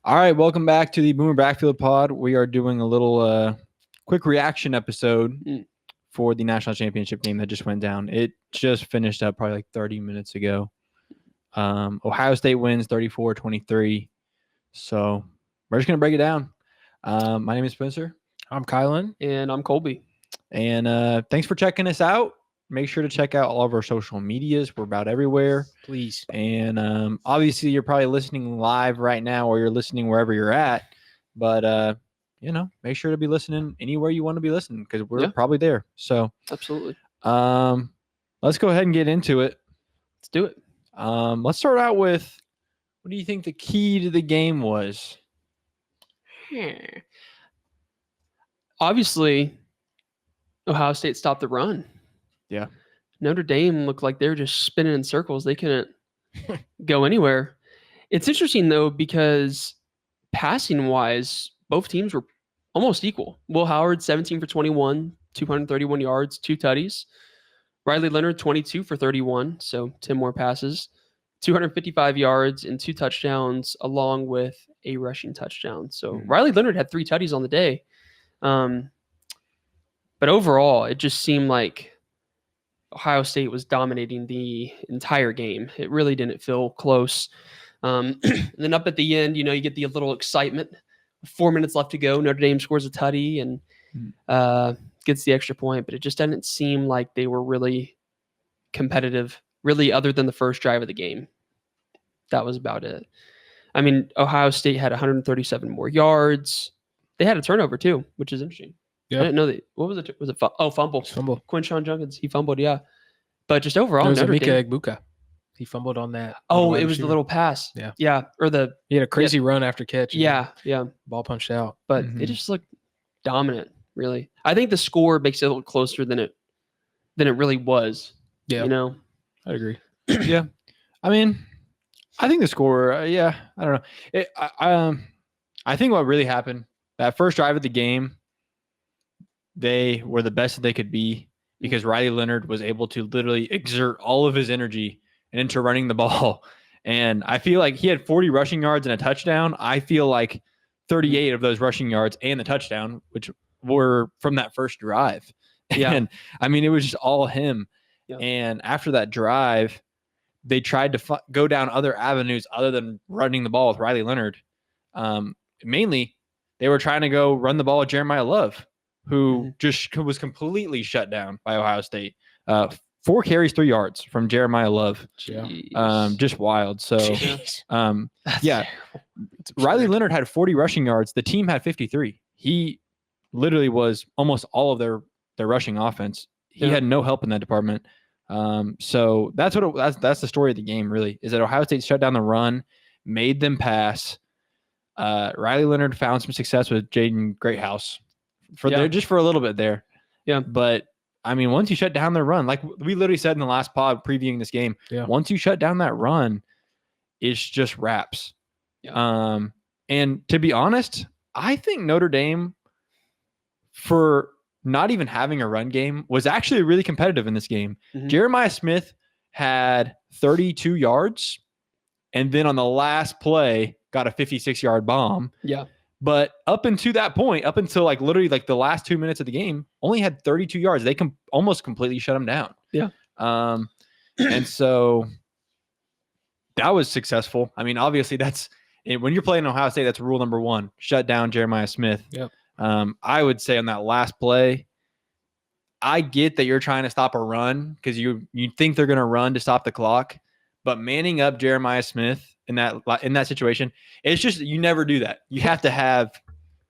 All right, welcome back to the Boomer Backfield pod. We are doing a little quick reaction episode for the national championship game that just went down. It just finished up probably like 30 minutes ago. Ohio State wins 34-23. So we're just going to break it down. My name is Spencer. I'm Kylan. And I'm Colby. And thanks for checking us out. Make sure to check out all of our social medias. We're about everywhere. Please. And obviously, you're probably listening live right now or you're listening wherever you're at. But, make sure to be listening anywhere you want to be listening because we're probably there. So, absolutely. Let's go ahead and get into it. Let's do it. Let's start out with, what do you think the key to the game was? Obviously, Ohio State stopped the run. Yeah. Notre Dame looked like they were just spinning in circles. They couldn't go anywhere. It's interesting, though, because passing-wise, both teams were almost equal. Will Howard, 17 for 21, 231 yards, 2 tutties. Riley Leonard, 22 for 31, so 10 more passes, 255 yards and 2 touchdowns, along with a rushing touchdown. So Riley Leonard had 3 tutties on the day. But overall, it just seemed like Ohio State was dominating the entire game. It really didn't feel close. And then up at the end, you get the little excitement. 4 minutes left to go. Notre Dame scores a tutty and gets the extra point. But it just didn't seem like they were really competitive, really, other than the first drive of the game. That was about it. I mean, Ohio State had 137 more yards. They had a turnover, too, which is interesting. Yeah. I didn't know that. What was it? Was it fumble? Fumble. Quinshawn Junkins, he fumbled, yeah. But just overall, it was Notre Emeka Dame. Egbuka. He fumbled on that. Oh, it was the little pass. Yeah. Yeah. Or he had a crazy run after catch. Yeah. Ball punched out. But it just looked dominant, really. I think the score makes it look closer than it really was. Yeah. I agree. Yeah. I mean, I think the score, I don't know. I think what really happened, that first drive of the game, they were the best that they could be because Riley Leonard was able to literally exert all of his energy into running the ball. And I feel like he had 40 rushing yards and a touchdown. I feel like 38 of those rushing yards and the touchdown, which were from that first drive. Yeah. And I mean, it was just all him. Yeah. And after that drive, they tried to go down other avenues other than running the ball with Riley Leonard. Mainly, they were trying to go run the ball with Jeremiah Love, who just was completely shut down by Ohio State. 4 carries, 3 yards from Jeremiah Love. Just wild. So, Riley Leonard had 40 rushing yards. The team had 53. He literally was almost all of their rushing offense. He had no help in that department. So that's that's the story of the game, really, is that Ohio State shut down the run, made them pass. Riley Leonard found some success with Jaden Greathouse just for a little bit there. Yeah. But I mean, once you shut down the run, like we literally said in the last pod previewing this game, once you shut down that run, it's just wraps. Yeah. And to be honest, I think Notre Dame, for not even having a run game, was actually really competitive in this game. Jeremiah Smith had 32 yards, and then on the last play, got a 56-yard bomb. Yeah. But up until that point, up until literally the last 2 minutes of the game, only had 32 yards. They almost completely shut him down. Yeah. And so that was successful. I mean, obviously when you're playing Ohio State, that's rule number 1, shut down Jeremiah Smith. Yep. I would say on that last play, I get that you're trying to stop a run because you think they're going to run to stop the clock, but manning up Jeremiah Smith in that situation, it's just, you never do that. You have to have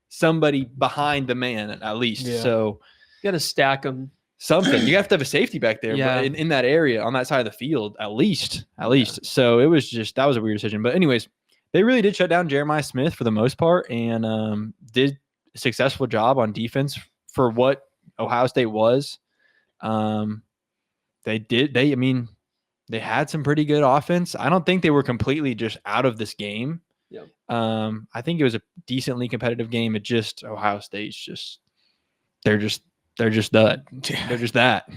somebody behind the man at least. Yeah. So you got to stack them. Something. You have to have a safety back there, but in that area, on that side of the field, at least. So it was that was a weird decision. But anyways, they really did shut down Jeremiah Smith for the most part and did a successful job on defense for what Ohio State was. They had some pretty good offense. I don't think they were completely just out of this game. Yeah. I think it was a decently competitive game. It just Ohio State's they're just that. They're just that.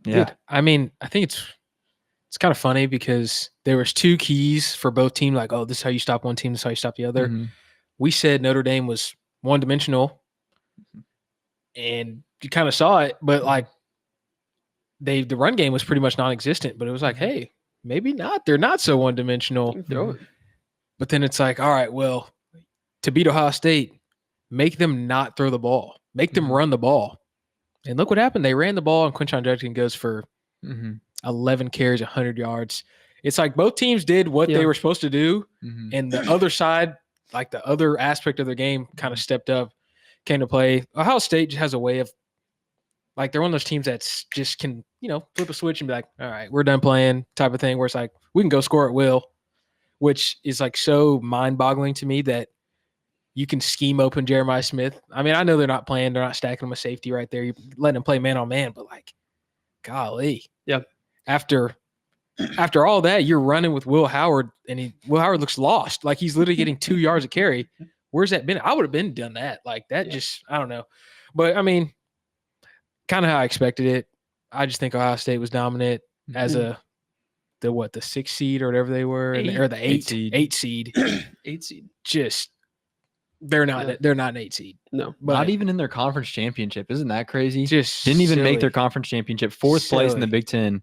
Yeah. Dude, I mean, I think it's kind of funny because there was 2 keys for both teams. Like, oh, this is how you stop one team. This is how you stop the other. we said Notre Dame was one-dimensional, and you kind of saw it, but like the run game was pretty much non-existent. But it was like, hey, maybe not. They're not so one-dimensional. You can throw it. But then it's like, all right, well, to beat Ohio State, make them not throw the ball, make them run the ball. And look what happened. They ran the ball, and Quinshon Judkins goes for 11 carries, 100 yards. It's like both teams did what they were supposed to do, and the other side, like the other aspect of their game, kind of stepped up, came to play. Ohio State has a way of, like, they're one of those teams that's just can, flip a switch and be like, all right, we're done playing type of thing, where it's like, we can go score at will, which is like so mind-boggling to me that you can scheme open Jeremiah Smith. I mean, I know they're not stacking him a safety right there. You're letting him play man on man, but like, golly. Yeah. After all that, you're running with Will Howard, and Will Howard looks lost. Like, he's literally getting 2 yards a carry. Where's that been? I would have been done that. Like, that just, I don't know. But I mean, kind of how I expected it. I just think Ohio State was dominant as the 6th seed or whatever they were, or the 8 seed. 8 seed. Just, they're not an 8 seed. No, but not even in their conference championship. Isn't that crazy? Just didn't even silly. make their conference championship. 4th place in the Big Ten,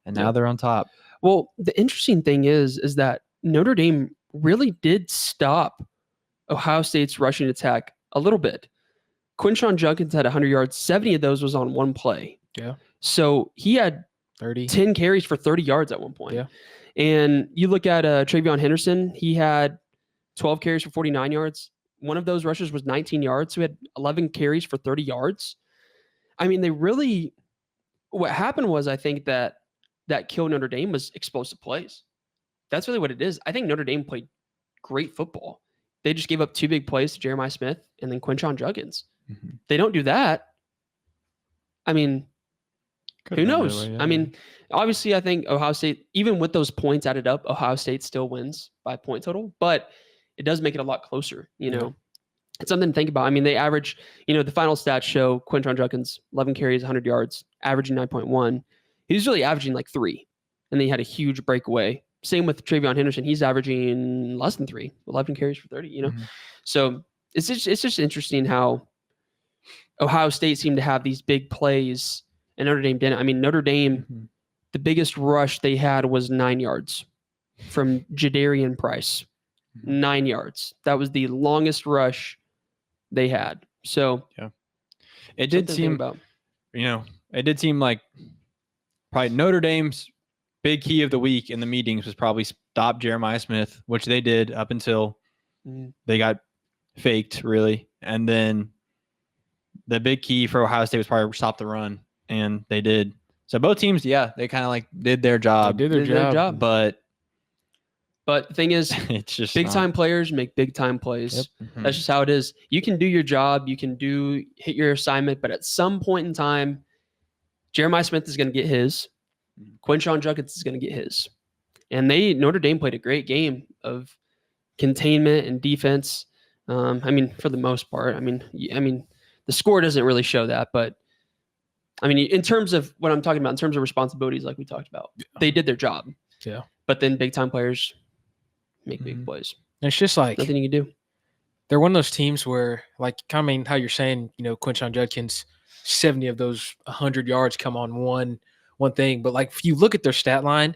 and now they're on top. Well, the interesting thing is that Notre Dame really did stop Ohio State's rushing attack a little bit. Quinshon Judkins had 100 yards. 70 of those was on one play. Yeah. So he had 10 carries for 30 yards at one point. Yeah. And you look at Travion Henderson, he had 12 carries for 49 yards. One of those rushes was 19 yards. So he had 11 carries for 30 yards. I mean, what happened was, I think that killed Notre Dame was explosive plays. That's really what it is. I think Notre Dame played great football. They just gave up 2 big plays to Jeremiah Smith and then Quinshon Judkins. They don't do that. I mean, who knows? I mean, obviously, I think Ohio State, even with those points added up, Ohio State still wins by point total, but it does make it a lot closer. It's something to think about. I mean, they average, the final stats show Quinshon Judkins, 11 carries, 100 yards, averaging 9.1. He's really averaging like 3, and then he had a huge breakaway. Same with Travion Henderson. He's averaging less than 3, 11 carries for 30, So it's just interesting how Ohio State seemed to have these big plays and Notre Dame didn't. I mean, Notre Dame, the biggest rush they had was 9 yards from Jadarian Price. 9 yards. That was the longest rush they had. So it did seem like probably Notre Dame's big key of the week in the meetings was probably stop Jeremiah Smith, which they did up until they got faked, really. And then the big key for Ohio State was probably stop the run, and they did. So both teams, they kind of like did their job. They did their job. But the thing is, it's just big time players make big time plays. Yep. That's just how it is. You can do your job, you can hit your assignment, but at some point in time, Jeremiah Smith is going to get his. Quinshon Judkins is going to get his. And Notre Dame played a great game of containment and defense. I mean, for the most part. I mean, the score doesn't really show that, but I mean, in terms of what I'm talking about, in terms of responsibilities, like we talked about, they did their job. Yeah. But then big time players make big plays. And it's just like nothing you can do. They're one of those teams where, like, I mean, how you're saying, Quinshon Judkins, 70 of those 100 yards come on one thing. But like, if you look at their stat line,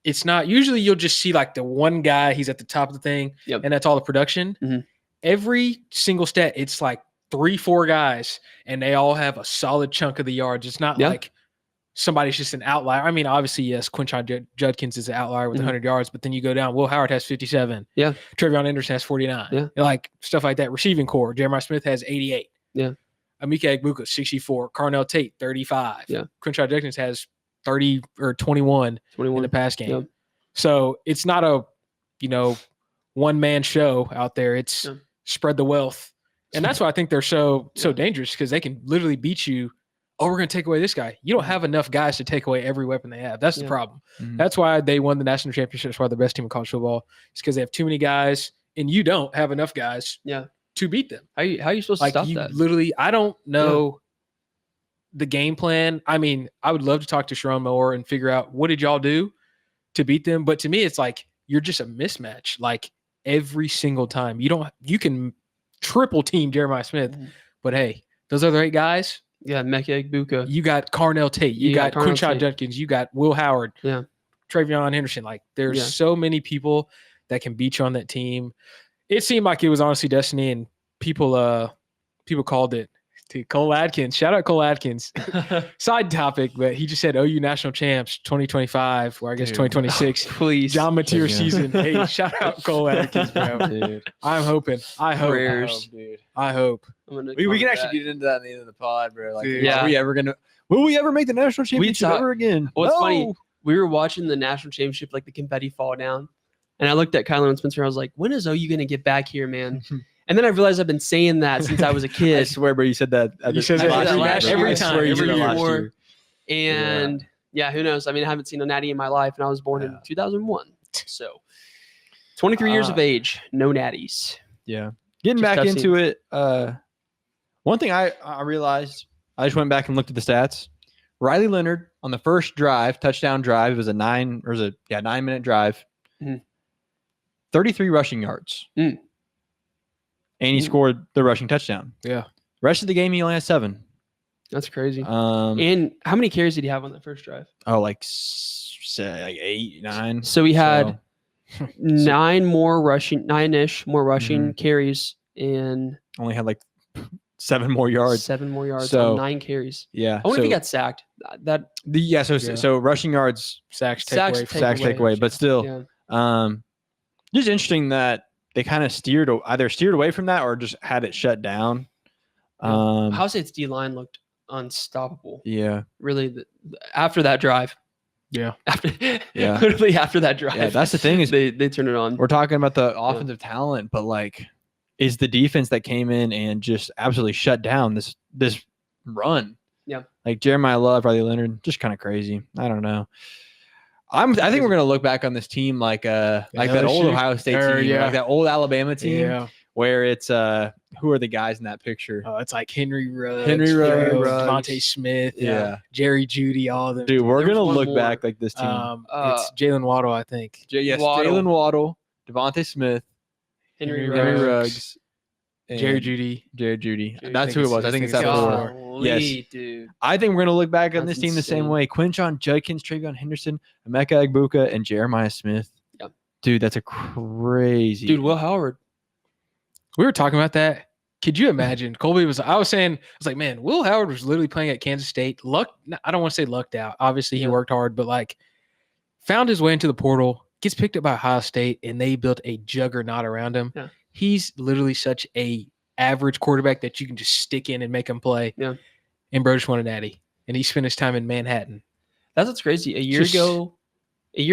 it's not usually you'll just see like the one guy, he's at the top of the thing, and that's all the production. Every single stat, it's like 3-4 guys, and they all have a solid chunk of the yards. It's not like somebody's just an outlier. I mean, obviously, yes, Quinshon Judkins is an outlier with 100 yards, but then you go down, Will Howard has 57. Yeah. Travion Henderson has 49. Yeah. Like, stuff like that. Receiving core, Jeremiah Smith has 88. Yeah. Amika Egbuka, 64. Carnell Tate, 35. Yeah. Quinshon Judkins has 30 or 21 in the pass game. Yeah. So it's not a, one-man show out there. It's spread the wealth. And that's why I think they're so dangerous, because they can literally beat you. Oh, we're going to take away this guy. You don't have enough guys to take away every weapon they have. That's the problem. That's why they won the national championship. That's why they're the best team in college football. It's because they have too many guys, and you don't have enough guys to beat them. How are you supposed to stop that? Literally, I don't know the game plan. I mean, I would love to talk to Sharon Moore and figure out what did y'all do to beat them. But to me, it's like you're just a mismatch. Like, every single time. You can triple team Jeremiah Smith, Mhm. but hey, those other 8 guys, Yeah, Nneka Egbuka. you got Carnell Tate, you got Carnell Quinshon Tate. Judkins, you got Will Howard, Yeah. Travion Henderson. Like there's Yeah. so many people that can beat you on that team. It seemed like it was honestly destiny, and people called it. To Cole Adkins, shout out Cole Adkins. Side topic, but he just said OU national champs 2025, or I guess Dude. 2026. Please. John Mateer Yeah. season. Hey, shout out Cole Adkins, bro. Dude. I'm hoping. I hope. Prayers. Dude. I hope. I'm gonna We can comment actually that. get into that in the end of the pod, bro. Like, Dude. Yeah. will we ever make the national championship talk- ever again? What's No. funny, we were watching the national championship, like the confetti fall down. And I looked at Kyler and Spencer. I was like, when is OU going to get back here, man? And then I realized I've been saying that since I was a I kid. swear, bro, you said that. You said that every time, I swear you every said that year. last year. And yeah, who knows? I mean, I haven't seen a natty in my life, and I was born in Yeah. 2001. So 23 years of age, no natties. Yeah. Getting Just back tough into it, one thing I realized, I just went back and looked at the stats. Riley Leonard on the first drive, touchdown drive, it was a 9-minute drive. Mhm. 33 rushing yards. Mm. And he scored the rushing touchdown. Yeah. Rest of the game, he only had 7. That's crazy. Um, And how many carries did he have on that first drive? like 8, 9. So he had So, 9-ish more rushing Mm-hmm. carries and only had like 7 more yards. 7 more yards So- on 9 carries. Yeah. I wonder if he so got sacked. That so rushing yards, Sacks Sacks takeaway. take away. takeaway, but still, yeah. just interesting that they kind of either steered away from that or just had it shut down. Ohio State's D line looked unstoppable. Yeah. Really, after that drive. Yeah. Yeah. Literally after that drive. Yeah, that's the thing is they turned it on. we're talking about the offensive talent, but like, is the defense that came in and just absolutely shut down this run? Yeah. Like Jeremiah Love, Riley Leonard, just kind of crazy. I don't know. I think we're gonna look back on this team like that old LSU? Ohio State Or, team, yeah. like that old Alabama team, Yeah. where it's who are the guys in that picture? It's like Henry Ruggs, Ruggs. Devontae Smith, Yeah. Jerry Judy, all of them. Dude, we're There's gonna one look more. back like this team. It's Jalen Waddle, I think. Yes, Waddle. Jalen Waddle, Devontae Smith, Henry Henry Henry Ruggs. Ruggs, and Jerry Judy. Jared Judy. Jerry That's Judy. who it was. I think it's that God. 4. Golly, dude. I think we're gonna look back on That's this team the same insane. way. Quinshon Judkins, Travion Henderson, Nneka Egbuka, and Jeremiah Smith. Yep. Dude, that's a crazy. Dude, Will Howard. We were talking about that. Could you imagine? I was like, man, Will Howard was literally playing at Kansas State. I don't want to say lucked out. Obviously, he Yeah. worked hard, but like found his way into the portal, gets picked up by Ohio State, and they built a juggernaut around him. Yeah. He's literally such a average quarterback that you can just stick in and make him play. Yeah. And bro just won a natty. And he spent his time in Manhattan. That's what's crazy. A year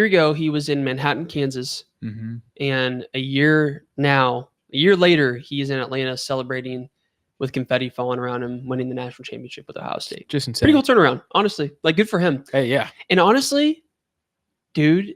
ago, he was in Manhattan, Kansas. Mm-hmm. And a year later, he's in Atlanta celebrating with confetti falling around him, winning the national championship with Ohio State. Just insane. Pretty cool turnaround, honestly. Like, good for him. Hey, yeah. And honestly, dude,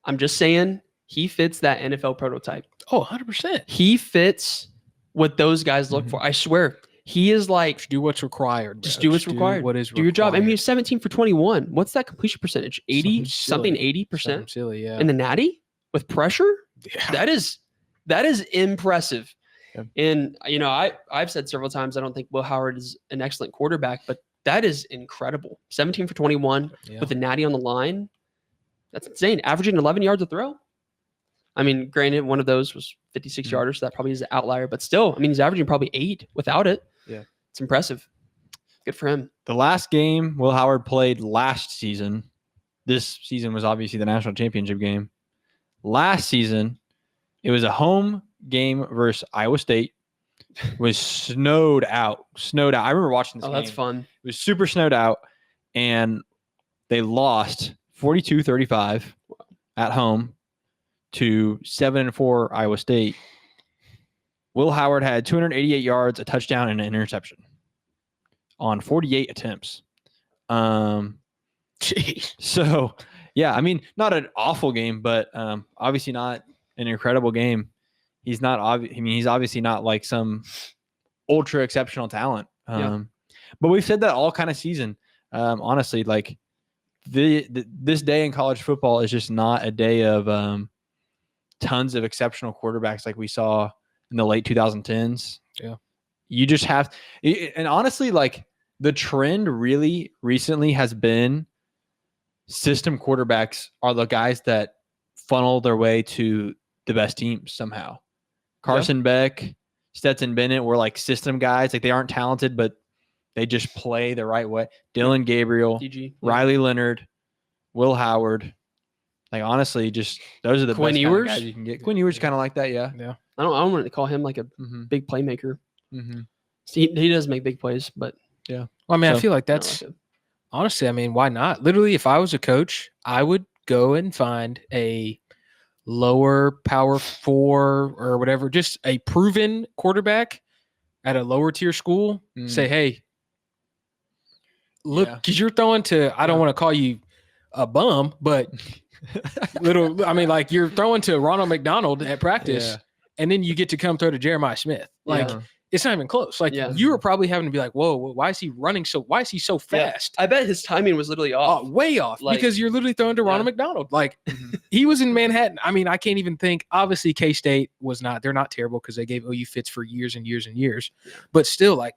I'm just saying, he fits that NFL prototype. Oh, 100%. He fits what those guys look Mhm. for. I swear. He is like, Just do what's required. Just bro. do what's required. What is do your job. I mean, required. he's 17 for 21. What's that completion percentage? 80? Something Something silly. 80%? Something silly, yeah. In the natty with pressure? Yeah. That is impressive. Yeah. And I've said several times I don't think Will Howard is an excellent quarterback, but that is incredible. 17 for 21 Yeah. with the natty on the line. That's insane. Averaging 11 yards a throw. I mean, granted, one of those was 56 Mhm. yarders, so that probably is an outlier, but still, I mean, he's averaging probably 8 without it. Yeah. It's impressive. Good for him. The last game Will Howard played last season. This season was obviously the national championship game. Last season, it was a home game versus Iowa State. Was snowed out. I remember watching this Oh, game. that's fun. It was super snowed out, and they lost 42-35 at home to 7-4 Iowa State. Will Howard had 288 yards, a touchdown, and an interception on 48 attempts. Jeez. So, yeah, I mean, not an awful game, but obviously not an incredible game. He's not he's obviously not like some ultra exceptional talent. Yeah. But we've said that all kind of season. Honestly, like this day in college football is just not a day of tons of exceptional quarterbacks like we saw in the late 2010s. Yeah. You just have, and honestly, like the trend really recently has been system quarterbacks are the guys that funnel their way to the best teams somehow. Carson Beck, Stetson Bennett were like system guys. Like they aren't talented, but they just play the right way. Dylan Gabriel, DG. Riley Leonard, Will Howard. Like honestly, just those are the Quinn best kind of Ewers? guys you can get. Quinn Ewers kind of like that, yeah. Yeah. I don't want to call him like a big playmaker. He does make big plays, but Well, I mean, I feel like I don't that's like him. honestly, I mean, why not? Literally, if I was a coach, I would go and find a lower power 4 or whatever, just a proven quarterback at a lower tier school. Say, hey, look, because you're throwing to, I don't want to call you a bum, but I mean, like you're throwing to Ronald McDonald at practice, and then you get to come throw to Jeremiah Smith. Like, it's not even close. Like you were probably having to be like, whoa, why is he running why is he so fast? I bet his timing was literally off. Way off, Like, because you're literally throwing to Ronald McDonald. Like he was in Manhattan. I mean, I can't even think. Obviously, K-State was not. They're not terrible because they gave OU fits for years and years and years. But still, like,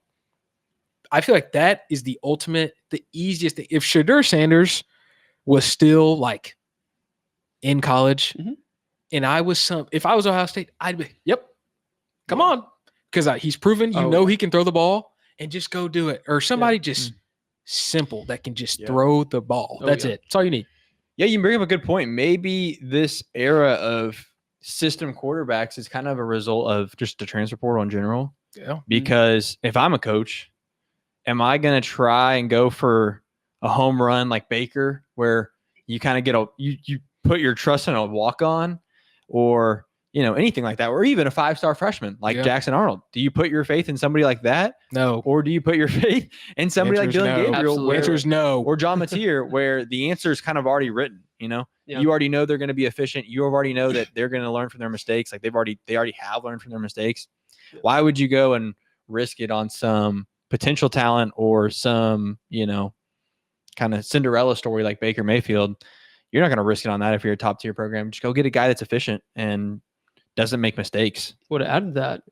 I feel like that is the ultimate, the easiest thing. If Shadur Sanders was still like in college, and if I was Ohio State, I'd be, come on. Because he's proven, he can throw the ball and just go do it. Or somebody just simple that can just throw the ball. That's it. That's all you need. Yeah, you bring up a good point. Maybe this era of system quarterbacks is kind of a result of just the transfer portal in general. Yeah. Because if I'm a coach, am I going to try and go for a home run like Baker where you kind of get you put your trust in a walk-on or – anything like that, or even a 5-star freshman like Jackson Arnold. Do you put your faith in somebody like that? No. Or do you put your faith in somebody like Dylan Gabriel? The answer is no. Or John Mateer, where the answer is kind of already written. You already know they're going to be efficient. You already know that they're going to learn from their mistakes. Like they already have learned from their mistakes. Why would you go and risk it on some potential talent or some, kind of Cinderella story like Baker Mayfield? You're not going to risk it on that if you're a top tier program. Just go get a guy that's efficient and doesn't make mistakes. Would add to that,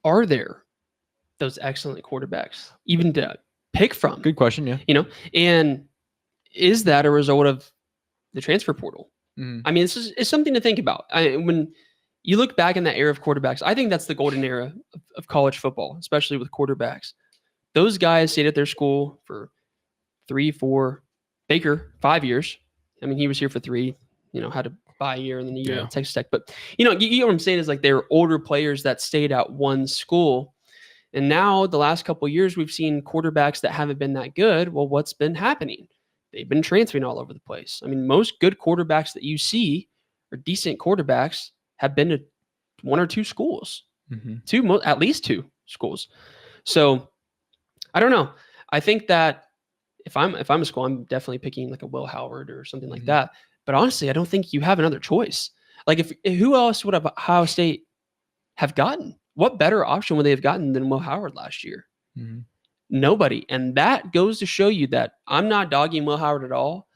are there those excellent quarterbacks even to pick from? Good question, yeah. And is that a result of the transfer portal? I mean, it's something to think about. When you look back in that era of quarterbacks, I think that's the golden era of college football, especially with quarterbacks. Those guys stayed at their school for 3, 4, Baker, 5 years. I mean, he was here for 3, had to buy a year and then a year at Texas Tech. But, you know what I'm saying is like they're older players that stayed at one school. And now the last couple of years, we've seen quarterbacks that haven't been that good. Well, what's been happening? They've been transferring all over the place. I mean, most good quarterbacks that you see or decent quarterbacks have been to 1 or 2 schools, at least 2 schools. So I don't know. I think that if I'm a school, I'm definitely picking like a Will Howard or something like that. But honestly, I don't think you have another choice. Like if who else would Ohio State have gotten? What better option would they have gotten than Will Howard last year? Nobody. And that goes to show you that I'm not dogging Will Howard at all.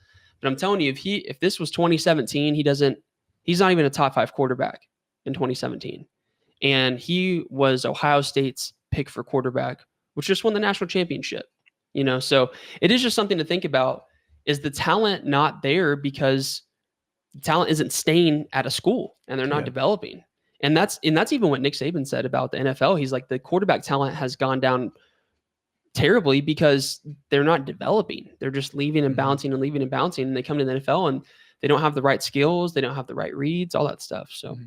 But I'm telling you, if this was 2017, he's not even a top 5 quarterback in 2017. And he was Ohio State's pick for quarterback, which just won the national championship. So it is just something to think about. Is the talent not there because the talent isn't staying at a school and they're not developing? And that's even what Nick Saban said about the NFL. He's like, the quarterback talent has gone down terribly because they're not developing. They're just leaving and bouncing and leaving and bouncing. And they come to the NFL and they don't have the right skills. They don't have the right reads, all that stuff. So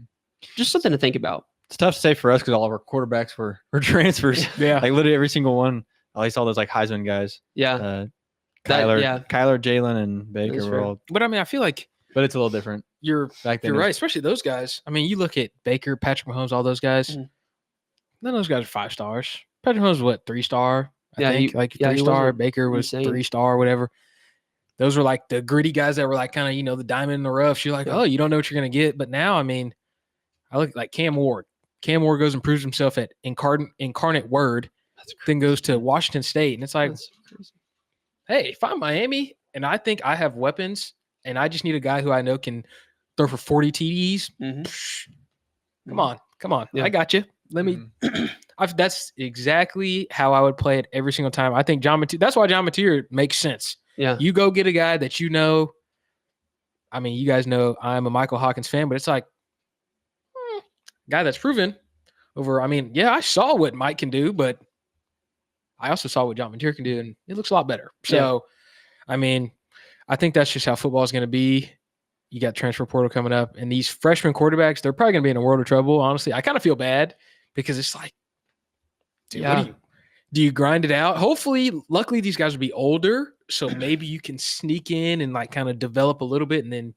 just something to think about. It's tough to say for us because all of our quarterbacks were transfers. Like literally every single one. At least all those like Heisman guys. Kyler, Jalen, and Baker were all. But I mean, I feel like, but it's a little different. You're right, especially those guys. I mean, you look at Baker, Patrick Mahomes, all those guys. None of those guys are 5 stars. Patrick Mahomes was what, 3-star? I think 3-star. Baker was 3-star, whatever. Those were like the gritty guys that were like kind of the diamond in the rough. You're like, oh, you don't know what you're gonna get. But now, I mean, I look like Cam Ward. Cam Ward goes and proves himself at Incarnate Word. Then goes to Washington State, and it's like, hey, if I'm Miami and I think I have weapons and I just need a guy who I know can throw for 40 TDs. Mhm. Come on. Yeah. I got you. Let me. That's exactly how I would play it every single time. I think that's why John Mateer makes sense. Yeah. You go get a guy that you know. I mean, you guys know I'm a Michael Hawkins fan, but it's like guy that's proven over. I mean, yeah, I saw what Mike can do, but I also saw what John Mateer can do, and it looks a lot better. So, I mean, I think that's just how football is going to be. You got transfer portal coming up, and these freshman quarterbacks, they're probably going to be in a world of trouble. Honestly, I kind of feel bad because it's like, dude, what do you grind it out? Hopefully, luckily, these guys will be older, so maybe you can sneak in and like kind of develop a little bit, and then.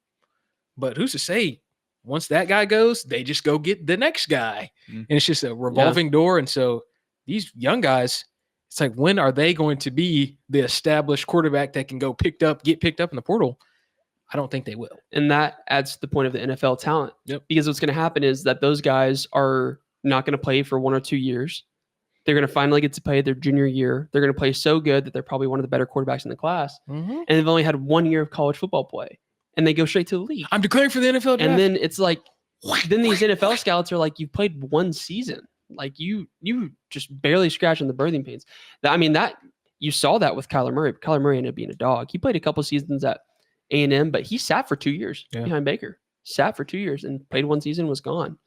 But who's to say? Once that guy goes, they just go get the next guy, and it's just a revolving door. And so these young guys, it's like, when are they going to be the established quarterback that can get picked up in the portal? I don't think they will. And that adds to the point of the NFL talent. Yep. Because what's going to happen is that those guys are not going to play for 1 or 2 years. They're going to finally get to play their junior year. They're going to play so good that they're probably one of the better quarterbacks in the class. Mm-hmm. And they've only had 1 year of college football play. And they go straight to the league. I'm declaring for the NFL draft. And then it's like, then these NFL scouts are like, you played 1 season. Like you just barely scratching the birthing pains. I mean, that you saw that with Kyler Murray. Kyler Murray ended up being a dog. He played a couple seasons at A&M, but he sat for 2 years behind Baker. Sat for 2 years and played 1 season, was gone.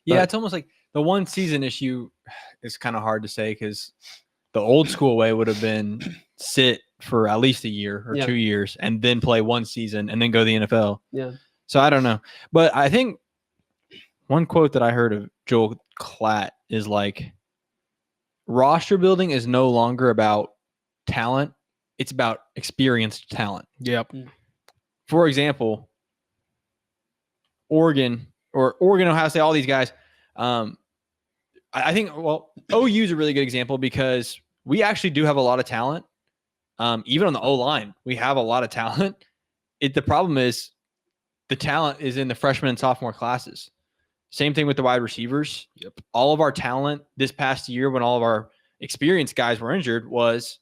Yeah, it's almost like the 1 season issue is kind of hard to say because the old school way would have been sit for at least a year or 2 years and then play 1 season and then go to the NFL. Yeah. So I don't know. But I think one quote that I heard of Joel Klatt is like, roster building is no longer about talent. It's about experienced talent. Yep. For example, Oregon, Ohio State, all these guys. I think, OU is a really good example because we actually do have a lot of talent. Even on the O-line, we have a lot of talent. The problem is the talent is in the freshman and sophomore classes. Same thing with the wide receivers. Yep. All of our talent this past year when all of our experienced guys were injured was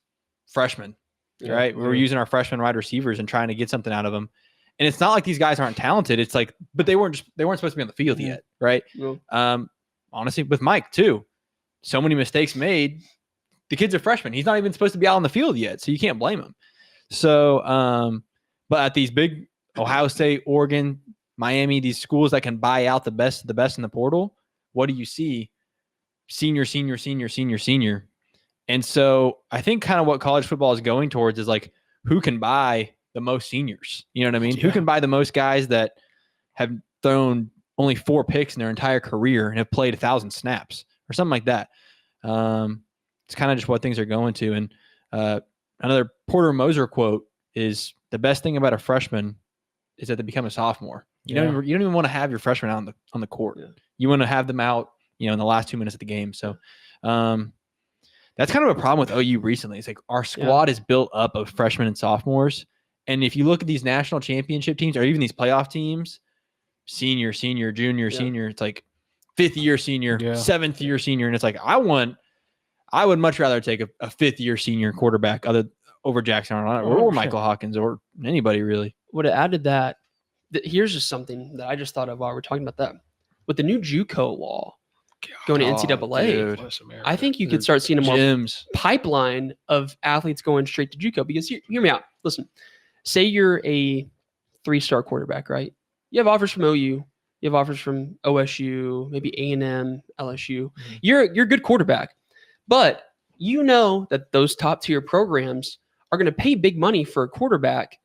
freshmen, right? We were using our freshman wide receivers and trying to get something out of them. And it's not like these guys aren't talented. It's like, but they weren't supposed to be on the field yet, right? Yeah. Honestly, with Mike too, so many mistakes made. The kid's a freshman. He's not even supposed to be out on the field yet, so you can't blame him. So, but at these big Ohio State, Oregon, Miami, these schools that can buy out the best in the portal, what do you see? Senior. And so I think kind of what college football is going towards is like, who can buy the most seniors? You know what I mean? Yeah. Who can buy the most guys that have thrown only 4 picks in their entire career and have played 1,000 snaps or something like that? It's kind of just what things are going to. And another Porter Moser quote is, the best thing about a freshman is that they become a sophomore. You don't even want to have your freshmen out on the court. Yeah. You want to have them out, in the last 2 minutes of the game. So that's kind of a problem with OU recently. It's like our squad is built up of freshmen and sophomores. And if you look at these national championship teams or even these playoff teams, senior, junior, senior, it's like 5th year senior, 7th year senior. And it's like, I would much rather take a 5th year senior quarterback over Jackson Arnold or Michael Hawkins or anybody really. Would have added that. Here's just something that I just thought of while we're talking about that. With the new JUCO law going to NCAA, I think you could start seeing a more pipeline of athletes going straight to JUCO. Because hear me out. Listen, say you're a 3-star quarterback, right? You have offers from OU. You have offers from OSU, maybe A&M, LSU. Mm-hmm. You're a good quarterback. But you know that those top tier programs are going to pay big money for a quarterback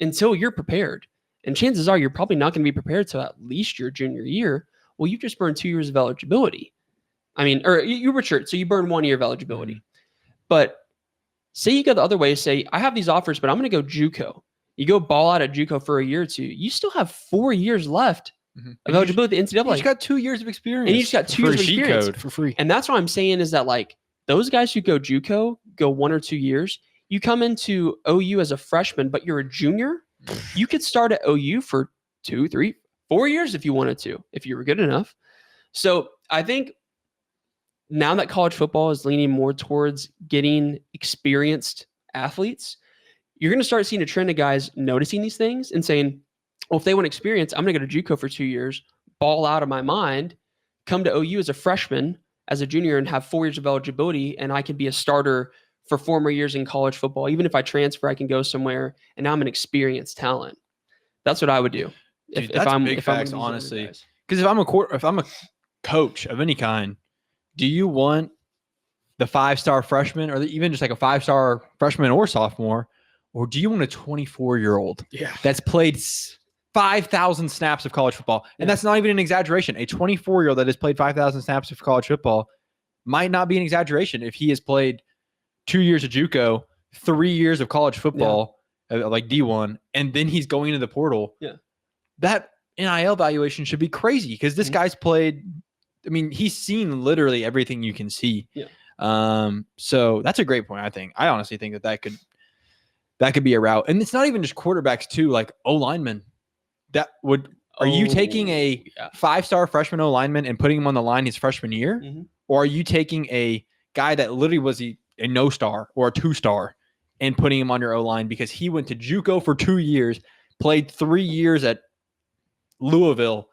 until you're prepared. And chances are you're probably not going to be prepared till at least your junior year. Well, you just burned 2 years of eligibility. I mean, or you redshirt, so you burn 1 year of eligibility. Mm-hmm. But say you go the other way, say, I have these offers, but I'm going to go JUCO. You go ball out at JUCO for a year or two. You still have 4 years left of eligibility at the NCAA. You just got 2 years of experience. And you just got 2 years of experience code for free. And that's what I'm saying is that, like, those guys who go JUCO go 1 or 2 years. You come into OU as a freshman, but you're a junior. You could start at OU for 2, 3, 4 years if you wanted to, if you were good enough. So I think now that college football is leaning more towards getting experienced athletes, you're going to start seeing a trend of guys noticing these things and saying, Well, if they want experience, I'm going to go to JUCO for 2 years, ball out of my mind, come to OU as a freshman, as a junior, and have 4 years of eligibility, and I can be a starter for 4 more years in college football. Even if I transfer, I can go somewhere, and now I'm an experienced talent. That's what I would do. Dude, that's big facts, honestly. Because if I'm a coach of any kind, do you want the 5-star freshman, or even just like a 5-star freshman or sophomore, or do you want a 24-year-old that's played 5,000 snaps of college football? And that's not even an exaggeration. A 24-year-old that has played 5,000 snaps of college football might not be an exaggeration if he has played 2 years of JUCO, 3 years of college football, like D1, and then he's going into the portal. Yeah. That NIL valuation should be crazy because this guy's played. I mean, he's seen literally everything you can see. Yeah. So that's a great point. I honestly think that could be a route, and it's not even just quarterbacks too. Like O linemen, are you taking a 5-star freshman O lineman and putting him on the line his freshman year, or are you taking a guy that literally was a no star or a 2-star and putting him on your O line because he went to JUCO for 2 years, played 3 years at Louisville?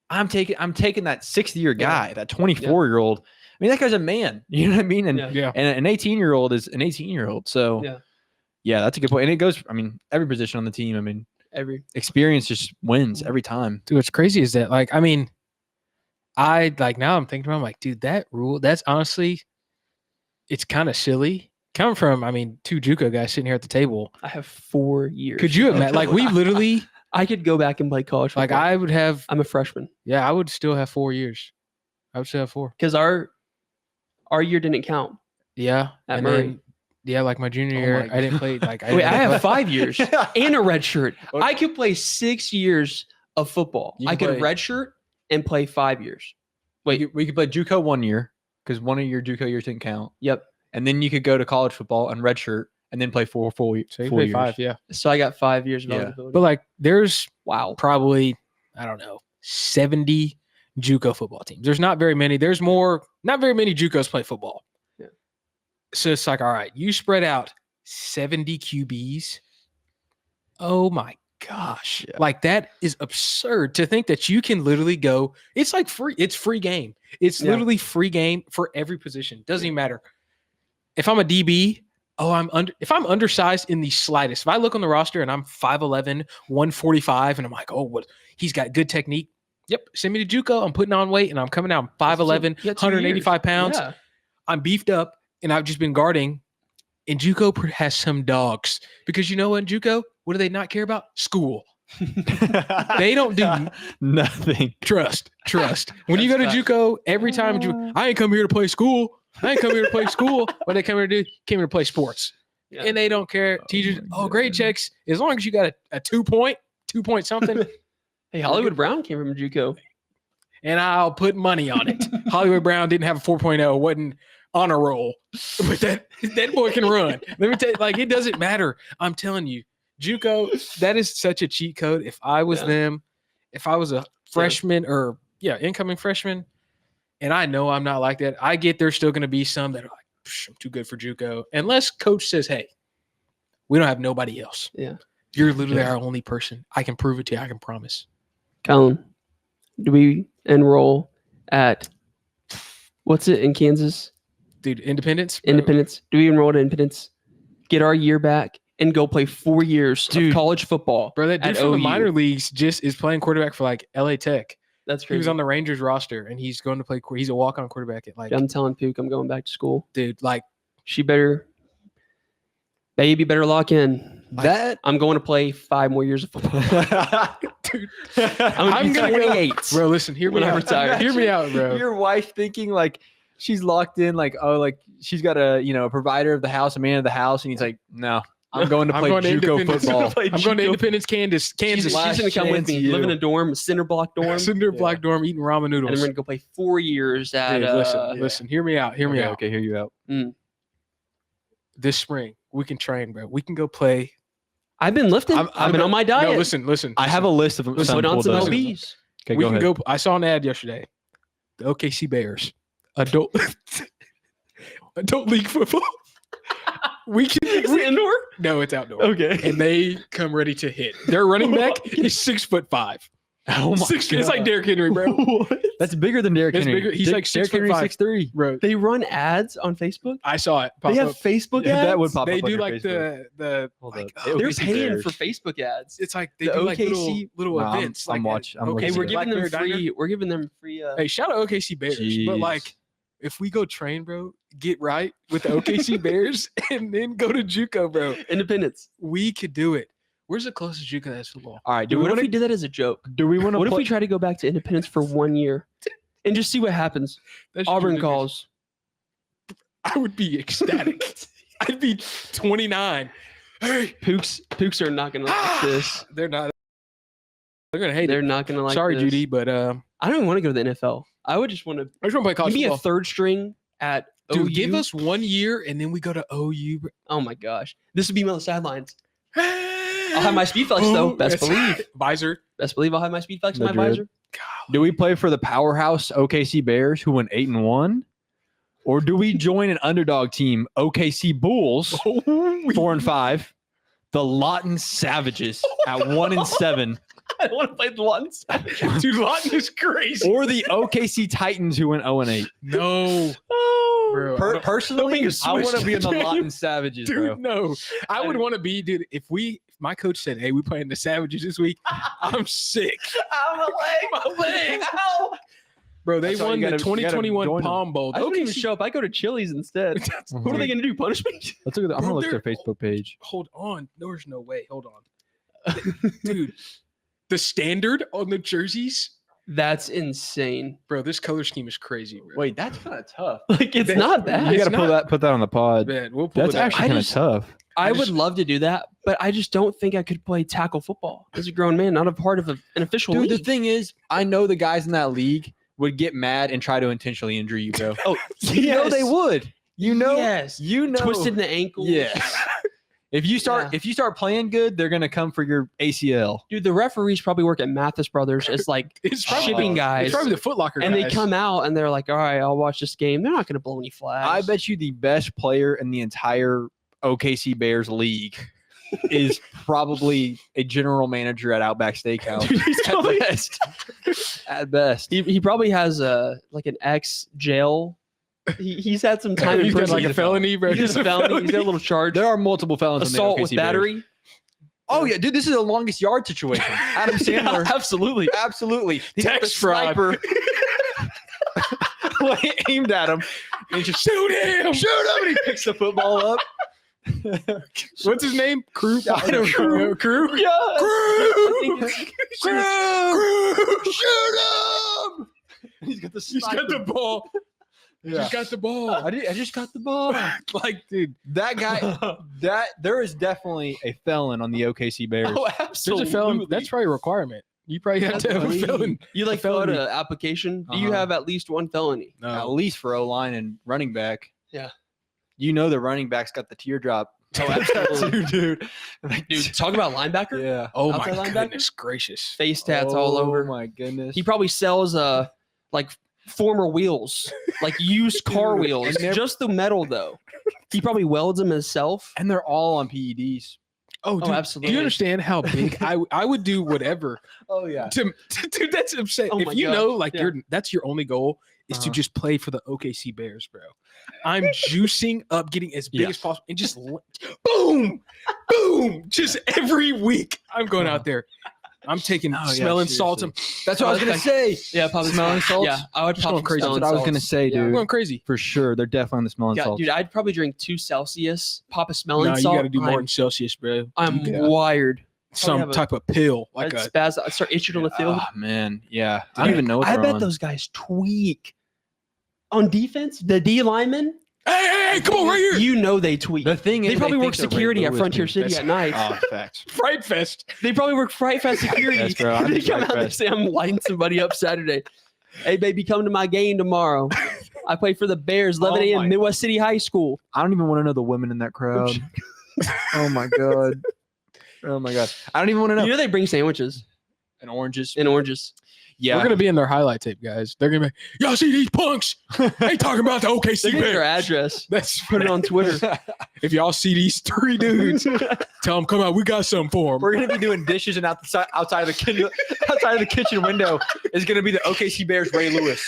I'm taking that 6th-year guy, that 24-year-old. I mean, that guy's a man. You know what I mean? And an 18-year-old is an 18-year-old. So yeah, that's a good point. And it goes. I mean, every position on the team. I mean, every experience just wins every time. Dude, what's crazy is that, like, I mean, now I'm thinking about, I'm like, dude, that rule, that's honestly, it's kind of silly. Coming from, I mean, 2 JUCO guys sitting here at the table. I have 4 years. Could you imagine? Like, we literally. I could go back and play college football. Like, I would have. I'm a freshman. Yeah, I would still have 4 years. I would still have 4. Because our year didn't count. Yeah. At Murray. Then, like my junior year, I didn't play. Like, I have 5 years and a red shirt. I could play 6 years of football. I could red shirt and play 5 years. Wait, we could play JUCO 1 year because one of your JUCO years didn't count. Yep. And then you could go to college football and red shirt and then play 4 full years. So you play 5, yeah. So I got 5 years of eligibility. But like, there's probably, I don't know, 70 JUCO football teams. There's not very many. There's not very many JUCOs play football. Yeah. So it's like, all right, you spread out 70 QBs. Oh my gosh. Yeah. Like, that is absurd to think that you can literally go. It's like free. It's free game. It's literally free game for every position. Doesn't even matter. If I'm a DB, if I'm undersized in the slightest, if I look on the roster and I'm 5'11", 145, and I'm like, oh, what? He's got good technique. Yep. Send me to JUCO. I'm putting on weight and I'm coming out. I'm 5'11", 185 pounds. Yeah. I'm beefed up and I've just been guarding. And JUCO has some dogs because you know what, in JUCO, what do they not care about? School. They don't do nothing. Trust. When you go to JUCO, every time I ain't come here to play school. I ain't come here to play school. What they come here to do? Came here to play sports. Yeah. And they don't care. Teachers, grade checks. As long as you got a 2 point something. Hey, Hollywood Brown came from JUCO. And I'll put money on it. Hollywood Brown didn't have a 4.0, wasn't on a roll. But that boy can run. Let me tell you, like, it doesn't matter. I'm telling you, JUCO, that is such a cheat code. If I was them, if I was a freshman or incoming freshman, and I know I'm not like that, I get there's still going to be some that are like, I'm too good for JUCO. Unless coach says, hey, we don't have nobody else. Yeah. You're literally our only person. I can prove it to you. I can promise. Colin, do we enroll at, what's it in Kansas? Dude, Independence? Independence. Do we enroll at Independence? Get our year back and go play 4 years of college football. Bro, that dude from the minor leagues just is playing quarterback for like LA Tech. That's crazy. He was on the Rangers roster and he's going to play. He's a walk-on quarterback at like. I'm telling Pook I'm going back to school. Dude, like. Baby better lock in. That I'm going to play 5 more years of football. Dude, I'm going to be 28. Bro, listen, hear me out. Hear me out, bro. Your wife thinking like she's locked in, like, oh, like she's got a provider of the house, a man of the house, and he's like, no. I'm going to play JUCO football. I'm going to Independence, Kansas. She's going to come with me. Live in a dorm, cinder block dorm. Cinder block dorm, eating ramen noodles. And we're going to go play 4 years at. Dude, listen. Hear me out. Okay, hear you out. This spring, we can train, bro. We can go play. I've been lifting. I've been on my diet. No, listen. I have a list of put on some LBs. Okay, go ahead. I saw an ad yesterday. The OKC Bears, adult league football. We can. Is it indoor? No, it's outdoor. Okay. And they come ready to hit. Their running back is 6'5". Oh my It's God. like Derrick Henry, bro. What? That's bigger than Derrick That's Henry. bigger. He's like Derrick Henry 6'5". 6'3". Bro, They run ads on Facebook. I saw it. Pop They have up. Facebook Yeah, ads. that would pop They up on do your like Facebook. the Hold like, up. oh, They're OKC paying Bears. for Facebook ads. it's like they the do like OKC little No, I'm- events. I'm like watching- I'm okay, Hey, looking we're at it. giving them Blackberry Diner. free. We're giving them free. Hey, shout out OKC Bears. But Jeez. like, if we go train, bro, get right with the OKC Bears and then go to JUCO, bro, Independence. we could do it. Where's the closest JUCO that has football? All right. Dude, Do we what if want we to? did that as a joke? Do we want to? What if we try to go back to Independence for 1 year and just see what happens? That's Auburn ridiculous. calls. I would be ecstatic. I'd be 29. Hey, Pooks are not gonna like this. they're not. They're gonna hate They're it. not gonna like. Sorry, this. Judy, but I don't even want to go to the NFL. I would just want to I just want to play college give me a football. third string at Dude, OU. give us 1 year and then we go to OU. Bro. Oh my gosh, this would be me on the sidelines. I'll I'll have my speed flex though. Best believe. Visor. Best believe I'll have my speed flex in my Madrid. visor. Do we play for the powerhouse OKC Bears who went 8-1, or do we join an underdog team OKC Bulls 4-5, the Lawton Savages at 1-7, I don't want to play the ones. Dude, Lawton is crazy. or the OKC Titans who went 0-8? No. Oh, Bro, Personally, Don't I want to switch, be in the dude. Lawton Savages, bro. Dude, no. I would want to be, dude, if my coach said, hey, we playing the Savages this week, I'm sick. Ow, my leg. My leg. Ow. Bro, they That's why won you the gotta- you gotta 2021 join them. Palm Bowl. I don't even OKC show up. I go to Chili's instead. What are they gonna do? Punish me? Let's look at. I'm gonna Bro, look at their they're- Facebook page. Hold on. There's no way. Hold on. Dude, the standard on the jerseys, That's insane. bro, this color scheme is crazy, bro. Wait, that's kind of tough. Like it's That- not You bad. It's gotta put that on the pod. Man, we'll pull That's it up. actually I kind of just- tough. I just- would love to do that, but I just don't think I could play tackle football as a grown man, not a part of an official Dude, the league. thing is, I know the guys in that league would get mad and try to intentionally injure you, bro. Oh, You know they would. You know. Yes. You know. Twisted in the ankle. Yes. If you start playing good, they're gonna come for your ACL. Dude, the referees probably work at Mathis Brothers as like It's probably, shipping guys. It's probably the Foot Locker and they guys. come out and they're like, all right, I'll watch this game. They're not going to blow any flags. I bet you the best player in the entire OKC Bears league is probably a general manager at Outback Steakhouse. Dude, he's at probably- best. At best. He probably has like an ex jail. He's had some time in He's got prison. like a felony, bro. He's got a felony. He's got a little charge. There are multiple felons Assault in the OKC with Bears. battery. Oh yeah, dude, this is a longest yard situation. Adam Sandler. Absolutely. Absolutely. He got the Text fraud. sniper aimed at him. And he just Shoot him! shoot him, and he picks the football up. What's his name? Crew? I don't know. Crew? Yeah. Crew! Shoot him! He's got the He's sniper. got the ball. Yeah. He's got the ball. I just got the ball. Like, dude, That guy, there is definitely a felon on the OKC Bears. Oh, there's absolutely. a felon. That's probably a requirement. You probably have to have a That's felon. You like a fill out felony. an application. Do you Uh-huh. have at least one felony? At least for O-line and running back. Yeah. You know the running back's got the teardrop. Oh, absolutely. dude. Like, Dude, talk about linebacker. Yeah. Oh my Outside linebacker? goodness gracious. Face tats all over. Oh my goodness. He probably sells like former wheels, like used car Dude, wheels. and they're- Just the metal though. He probably welds them himself. and they're all on PEDs. Oh, dude, absolutely. Do you understand how big I would do whatever Oh yeah. dude, that's upset. Oh my If you God. know, like Yeah. that's your only goal is to Uh-huh. just play for the OKC Bears, bro. I'm juicing up, getting as big as Yes. possible, and just boom, boom, just every week. I'm going out there. I'm taking Oh, yeah, smelling salts. I'm That's what I was gonna say. Yeah, probably Smelling salts? Yeah, I would Just pop going crazy. That's smelling what I was gonna salts. say, Yeah. dude. going crazy. For sure, they're definitely on the smelling Yeah, salts. dude, I'd probably drink 2 Celsius, pop a smelling No, you salt. got to do more than Celsius, bro. I'm You got wired. some have a- type of pill, like I'd a. spaz. I'd start itching on the field. Oh man, yeah. I don't even know what I they're bet on. those guys tweak on defense. The D linemen, Hey, come on, right here. you know they tweak. The thing is, They probably think work that Ray security at Lewis Frontier did. City That's- at night. Oh, facts. Fright Fest. They probably work Fright Fest security. Yes, bro. I They did come Fright out and Fest. say, I'm lighting somebody up Saturday. Hey, baby, come to my game tomorrow. I play for the Bears, 11 Oh a.m. my- Midwest City High School. I don't even want to know the women in that crowd. Oh my god. Oh my god. I don't even want to know. You know they bring sandwiches And oranges. and oranges. Yeah. We're gonna be in their highlight tape, guys. They're gonna be, y'all see these punks? They talking about the They OKC get their Bears. address. That's Put it on Twitter. If y'all see these 3 dudes, tell them, come out. We got something for them. We're gonna be doing dishes, and outside of the kitchen window is gonna be the OKC Bears Ray Lewis.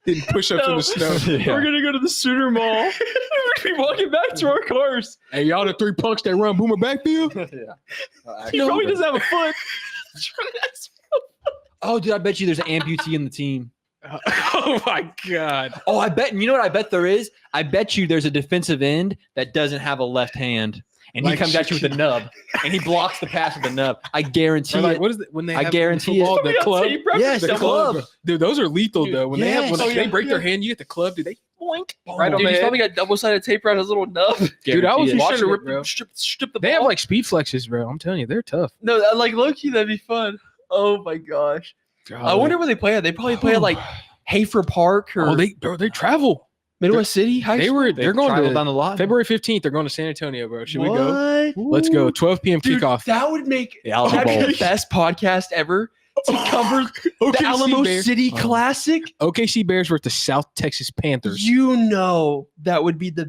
Hitting push-ups in the snow. Yeah. We're gonna go to the Sooner Mall. We're gonna be walking back to our cars. Hey, y'all the 3 punks that run Boomer Backfield? Yeah. He probably doesn't have a foot. Oh, dude, I bet you there's an amputee in the team. Oh my God. Oh, I bet. You know what I bet there is? I bet you there's a defensive end that doesn't have a left hand, and he Like comes at you with a nub, and he blocks the pass with the nub. I guarantee Or like, it. what is it when they I have guarantee football, We the got club? tape reference Yes, The the somewhere. club. Dude, those are lethal Dude, though. When they have when yes. they Oh, break yeah. their hand, you get the club, dude. They boink right on Dude, the he's head. probably got double-sided tape around his little nub. Dude, I was Guarantee it. He's trying watching to it, rip, bro. strip the They have ball. like speed flexes, bro. I'm telling you, they're tough. No, like low-key, that'd be fun. Oh my gosh. I wonder where they play at. They probably play at like Hafer Park or Oh, they travel. Midwest City High School. They're going traveled to down the lot. February 15th. They're going to San Antonio, bro. Should we go? What? Let's go. 12 p.m. Dude, kickoff. that would make The Alamo that'd be Bowl. the best podcast ever to cover the Alamo City Classic. OKC Bears versus the South Texas Panthers. You know that would be so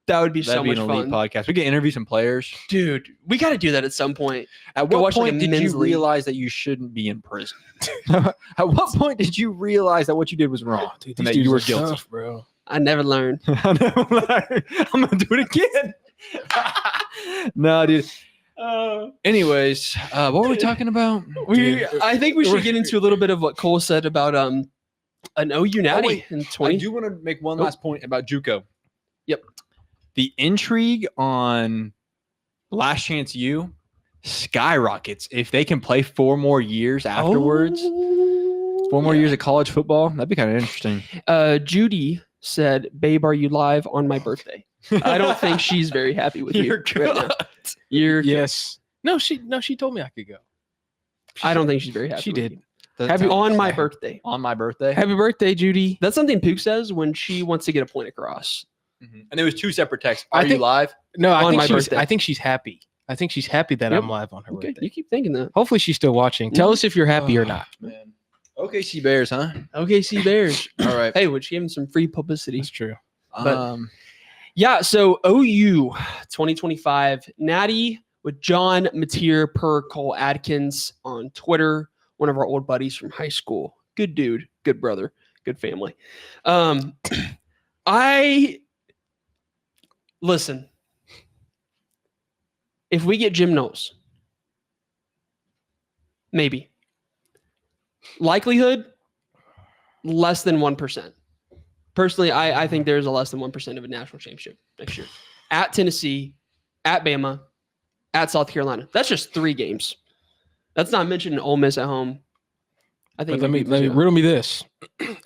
That'd be much an elite fun, podcast. We can interview some players. dude. We got to do that at some point. At Go what watch, like, point a did men's you league. realize that you shouldn't be in prison? At what point did you realize that what you did was wrong? Dude, and these that you dudes were are guilty? tough, bro. I never learned. I'm gonna do it again. No, dude. Anyways, what were we talking about? I think we should get into a little bit of what Cole said about an OU natty wait. in I 20. do want to make one Oh. last point about JUCO. Yep. The intrigue on Last Chance U skyrockets if they can play 4 more years afterwards. 4 more years of college football. That'd be kind of interesting. Judy said, "Babe, are you live on my birthday?" I don't think she's very happy with you right now. You're Yes. No, she told me I could go. I don't think she's very happy. She with did. you. That's On my birthday. On my birthday. Happy birthday, Judy. That's something Pook says when she wants to get a point across. Mhm. And there was 2 separate texts. I Are you think- live? No, On my birthday. I think she's happy. I think she's happy that Yep. I'm live on her Okay, birthday. you keep thinking that. Hopefully she's still watching. Tell us if you're happy or not. Man. OKC Bears, huh? OKC Bears. All right. Hey, would she give him some free publicity? That's true. But- Yeah, so OU 2025 Natty with John Mateer per Cole Adkins on Twitter, one of our old buddies from high school. Good dude, good brother, good family. Listen. If we get Jim Knowles, maybe. Likelihood, less than 1%. Personally, I think there's a less than 1% of a national championship next year. At Tennessee, at Bama, at South Carolina. That's just 3 games. That's not mentioning Ole Miss at home. I think. But let me riddle me this.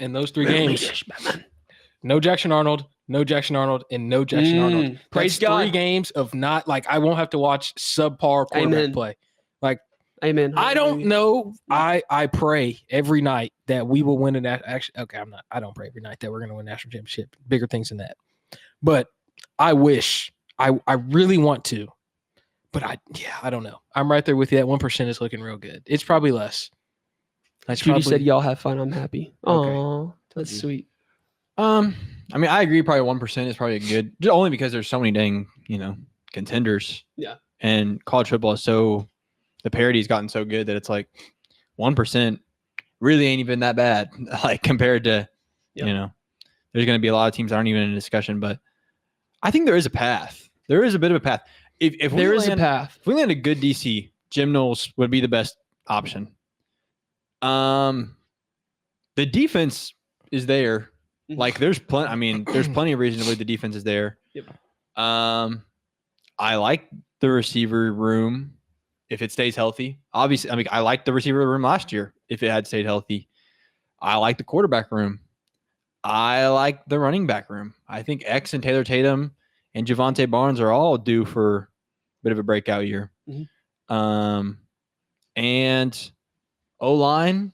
In those 3 games, no Jackson Arnold, no Jackson Arnold, and no Jackson Arnold. Praise That's 3 God. games of not like I won't have to watch subpar quarterback Amen. play. Amen. I don't know. I pray every night that we will win I don't pray every night that we're going to win a national championship. Bigger things than that. But I wish. I really want to. But I don't know. I'm right there with you. That 1% is looking real good. It's probably less. That's Judy probably, said, "Y'all have fun. I'm happy." Okay. Oh, that's sweet. I mean, I agree. Probably 1% is probably a good, just only because there's so many dang, contenders. Yeah. And college football is the parity's gotten so good that it's like 1% really ain't even that bad. Like compared to, Yep. there's going to be a lot of teams that aren't even in discussion. But I think there is a path. There is a bit of a path. If There is a path. If we land a good DC, Jim Knowles would be the best option. The defense is there. Mhm. Like there's plenty. I mean, there's plenty of reason to believe the defense is there. Yep. I like the receiver room if it stays healthy. Obviously, I mean, I liked the receiver room last year if it had stayed healthy. I like the quarterback room. I like the running back room. I think X and Taylor Tatum and Javonte Barnes are all due for a bit of a breakout year. Mhm. And O-line,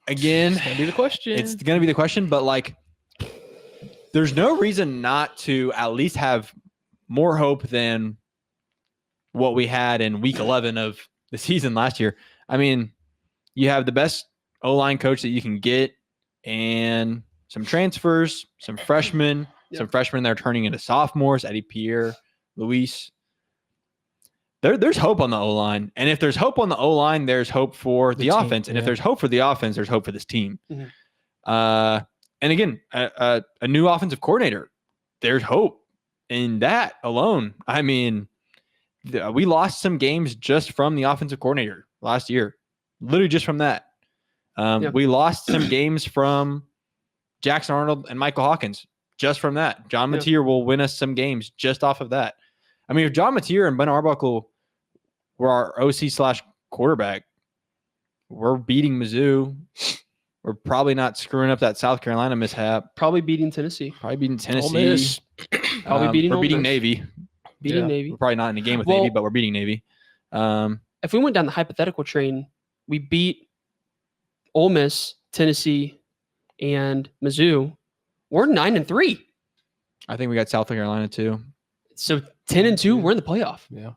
again, It's gonna be the question. it's going to be the question, but like, there's no reason not to at least have more hope than what we had in week 11 of the season last year. I mean, you have the best O-line coach that you can get and some transfers, some freshmen, some freshmen that are turning into sophomores, Eddie Pierre, Luis. There's hope on the O-line. And if there's hope on the O-line, there's hope for the offense. And if there's hope for the offense, there's hope for this team. Mhm. And again, a new offensive coordinator, there's hope in that alone. I mean, we lost some games just from the offensive coordinator last year, literally just from that. We lost some games from Jackson Arnold and Michael Hawkins just from that. John Mateer will win us some games just off of that. I mean, if John Mateer and Ben Arbuckle were our OC/quarterback, we're beating Mizzou. We're probably not screwing up that South Carolina mishap. Probably beating Tennessee. Probably beating Tennessee. Ole Miss. Probably beating We're Ole beating Miss. Navy. Beating Navy. We're probably not in the game with Navy, but we're beating Navy. If we went down the hypothetical train, we beat Ole Miss, Tennessee, and Mizzou. We're 9-3. I think we got South Carolina too. So 10-2, we're in the playoff. Yeah.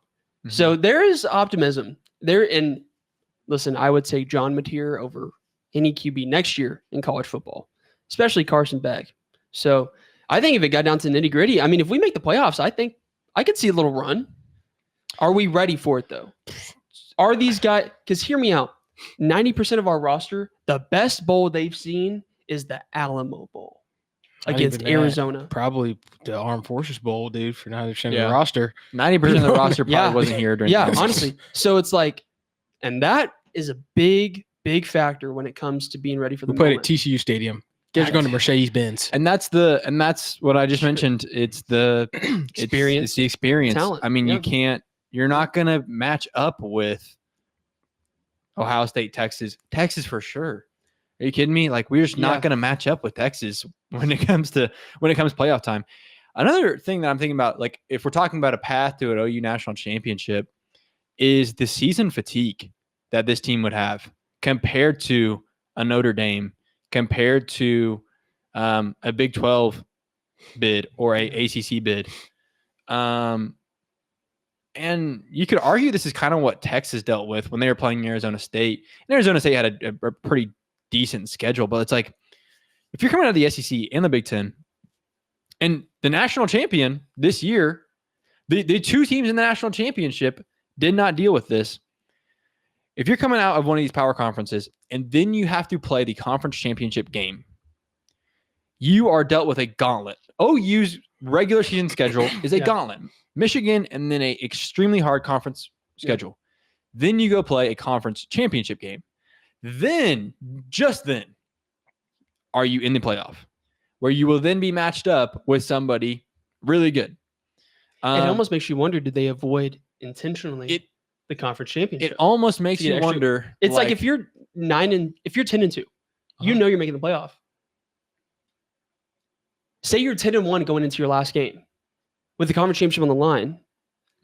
So there is optimism there. And listen, I would take John Mateer over any QB next year in college football, especially Carson Beck. So I think if it got down to nitty gritty, I mean, if we make the playoffs, I think I could see a little run. Are we ready for it though? Are these guys? Because hear me out. 90% of our roster, the best bowl they've seen is the Alamo Bowl against Arizona. Probably the Armed Forces Bowl, dude, for 90% of the Yeah. roster. 90% of the roster probably Yeah. wasn't here during Yeah, the honestly. So it's like, and that is a big factor when it comes to being ready for the We played moment. at TCU Stadium. Guys are going to Mercedes-Benz. And that's what I just mentioned. It's the Experience. It's the experience. Talent. I mean, Yeah. you're not going to match up with Ohio State, Texas for sure. Are you kidding me? Like, we're just not going to match up with Texas when it comes playoff time. Another thing that I'm thinking about, like, if we're talking about a path to an OU national championship, is the season fatigue that this team would have compared to a Notre Dame, compared to a Big 12 bid or a ACC bid. And you could argue this is kind of what Texas dealt with when they were playing Arizona State. And Arizona State had a pretty decent schedule, but it's like, if you're coming out of the SEC and the Big Ten, and the national champion this year, the two teams in the national championship did not deal with this. If you're coming out of one of these power conferences and then you have to play the conference championship game, you are dealt with a gauntlet. OU's regular season schedule is a gauntlet. Michigan and then a extremely hard conference schedule. Then you go play a conference championship game. Then, just then, are you in the playoff, where you will then be matched up with somebody really good. It almost makes you wonder, did they avoid intentionally the conference championship? It almost makes you wonder. It's like if you're 10-2, you know you're making the playoff. Say you're 10-1 going into your last game with the conference championship on the line.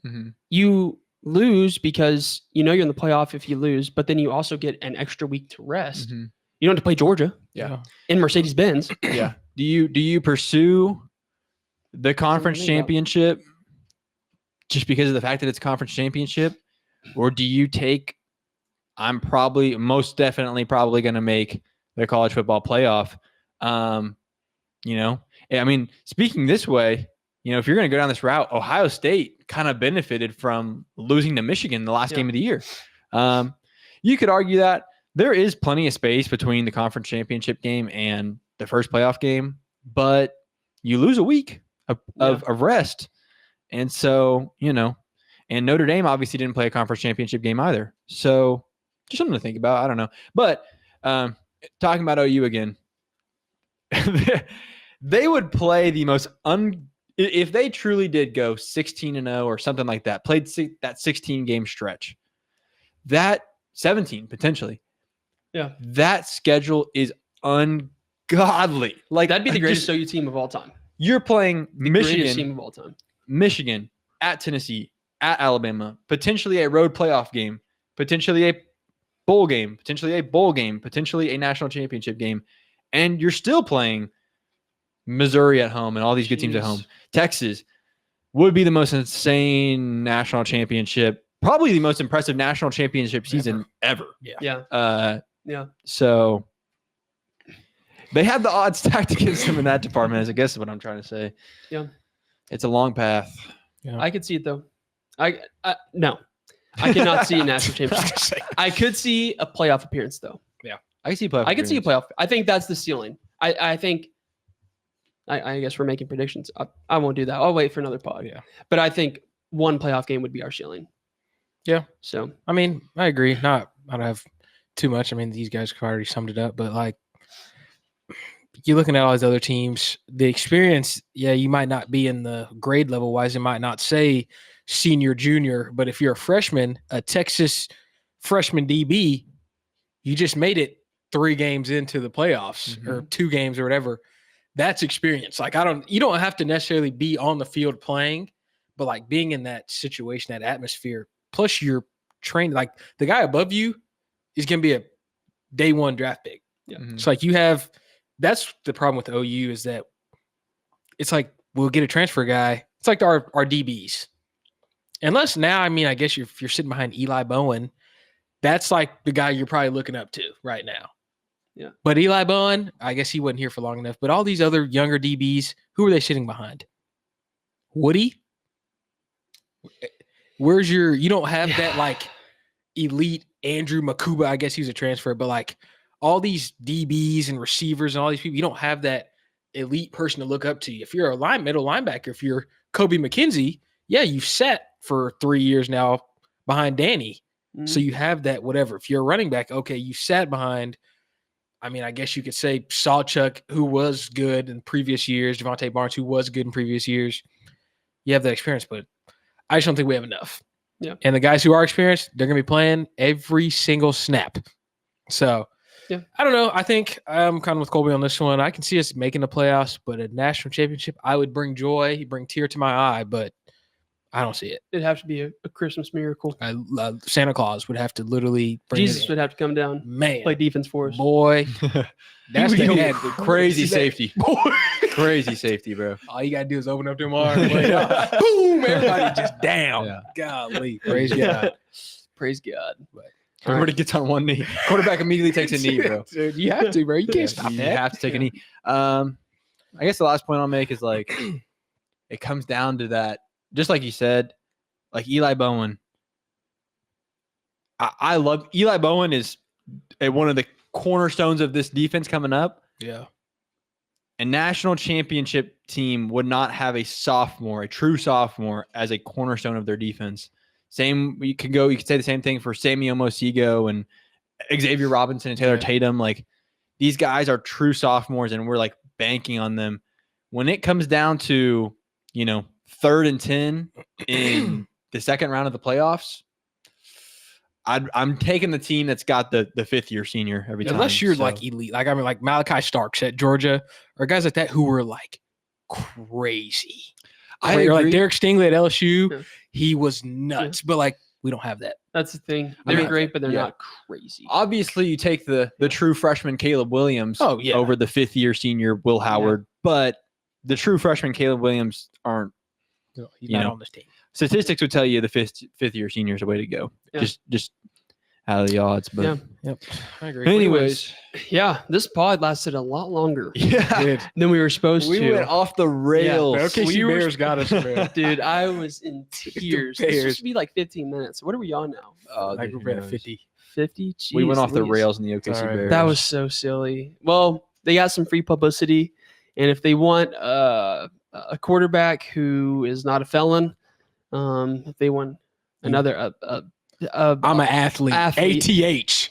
Mm-hmm. You lose because you know you're in the playoff if you lose, but then you also get an extra week to rest. Mm-hmm. You don't have to play Georgia. Yeah. In Mercedes-Benz. Yeah. Do you pursue the conference championship just because of the fact that it's conference championship? Or do you take, I'm most definitely going to make the college football playoff? I mean, speaking this way, if you're going to go down this route, Ohio State kind of benefited from losing to Michigan the last game of the year. You could argue that there is plenty of space between the conference championship game and the first playoff game, but you lose a week of rest. And so, and Notre Dame obviously didn't play a conference championship game either. So just something to think about. I don't know. But talking about OU again, they would play the most if they truly did go 16-0 or something like that, played that 16 game stretch, that 17 potentially. Yeah. That schedule is ungodly. Like, that'd be the greatest OU team of all time. You're playing The greatest team of all time. Michigan, at Tennessee, at Alabama, potentially a road playoff game, potentially a bowl game, potentially a national championship game, and you're still playing Missouri at home and all these good teams at home. Texas would be the most insane national championship probably the most impressive national championship season ever. Yeah. So they have the odds stacked against them in that department, I guess is what I'm trying to say. Yeah. It's a long path. Yeah. I could see it though. No, I cannot see a national championship. I could see a playoff appearance though. I can see playoff. I could see a playoff. I think that's the ceiling. I think. I guess we're making predictions. I won't do that. I'll wait for another pod. Yeah. But I think one playoff game would be our ceiling. Yeah. So I mean, I agree. I don't have too much. I mean, these guys have already summed it up, but like you're looking at all these other teams, the experience, you might not be in the grade level wise. It might not say senior, junior, but if you're a freshman, a Texas freshman DB, you just made it 3 games into the playoffs or 2 games or whatever. That's experience. Like you don't have to necessarily be on the field playing, but like being in that situation, that atmosphere, plus you're trained, like the guy above you is going to be a day 1 draft pick. Yeah. It's like that's the problem with OU is that it's like, we'll get a transfer guy. It's like our DBs. Unless now, I mean, I guess if you're sitting behind Eli Bowen, that's like the guy you're probably looking up to right now. Yeah. But Eli Bowen, I guess he wasn't here for long enough. But all these other younger DBs, who are they sitting behind? Woody? You don't have that like elite Andrew Makuba. I guess he's a transfer, but like all these DBs and receivers and all these people, you don't have that elite person to look up to. If you're a middle linebacker, if you're Kobe McKenzie, you've sat for 3 years now behind Danny. Mm-hmm. So you have that whatever. If you're a running back, okay, you sat behind, I mean, I guess you could say Sawchuk, who was good in previous years, Devontae Barnes, who was good in previous years. You have that experience, but I just don't think we have enough. Yeah. And the guys who are experienced, they're going to be playing every single snap. So, I don't know. I think I'm kind of with Colby on this one. I can see us making the playoffs, but a national championship, I would bring joy, bring tear to my eye, but I don't see it. It'd have to be a Christmas miracle. Santa Claus would have to literally bring Jesus would have to come down, play defense for us. Boy, that's the crazy safety. Crazy safety, bro. All you got to do is open up them arms. Boom, everybody just down. Yeah. Golly, praise God. Praise God. But everybody gets on one knee. Quarterback immediately takes a knee, bro. Dude, you have to, bro. You can't stop that. You have to take a knee. I guess the last point I'll make is like it comes down to that. Just like you said, like Eli Bowen. I love Eli Bowen is one of the cornerstones of this defense coming up. Yeah. A national championship team would not have a true sophomore, as a cornerstone of their defense. You could say the same thing for Sammy Omosigo and Xavier Robinson and Taylor Tatum. Like these guys are true sophomores, and we're like banking on them. When it comes down to, 3rd and 10 in the second round of the playoffs, I'm taking the team that's got the 5th-year senior every time. Unless you're like elite. Like, I mean, like Malachi Starks at Georgia or guys like that who were like crazy. I agree. Like Derek Stingley at LSU, he was nuts. But like, we don't have that. That's the thing. They're great, but they're not crazy. Obviously, you take the true freshman Caleb Williams over the 5th-year senior Will Howard, but the true freshman Caleb Williams aren't. He's not on this team. Statistics would tell you the 5th-year senior is a way to go. Yeah. Just out of the odds. But I agree. Anyways, this pod lasted a lot longer than we were supposed to. We went off the rails. Okay, Bears got us, bro. Dude, I was in tears. It's supposed to be like 15 minutes. What are we on now? I grew up at 50. 50? Jeez, we went off the rails in the OKC Bears. That was so silly. Well, they got some free publicity, and if they want a quarterback who is not a felon, if they want another I'm an athlete. ATH.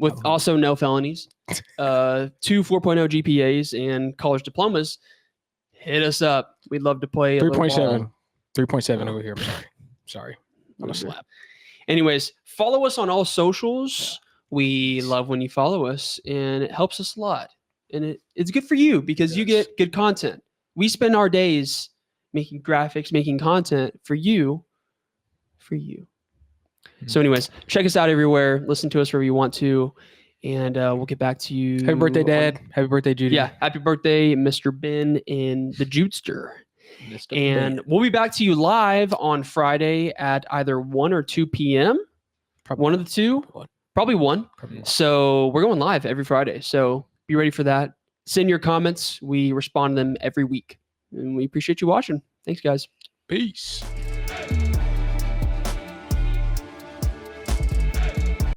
With also no felonies, 2 4.0 GPAs and college diplomas, hit us up. We'd love to play 3.7. 3.7 over here. I'm sorry. I'm a slap. Anyways, follow us on all socials. We love when you follow us, and it helps us a lot. And it's good for you because you get good content. We spend our days making graphics, making content for you. So anyways, check us out everywhere. Listen to us wherever you want to. And we'll get back to you. Happy birthday, Dad. Happy birthday, Judy. Yeah. Happy birthday, Mr. Ben and the Jutester. And we'll be back to you live on Friday at either 1 or 2 p.m. Probably one of the two. Probably one. So we're going live every Friday. So be ready for that. Send your comments. We respond to them every week. And we appreciate you watching. Thanks, guys. Peace.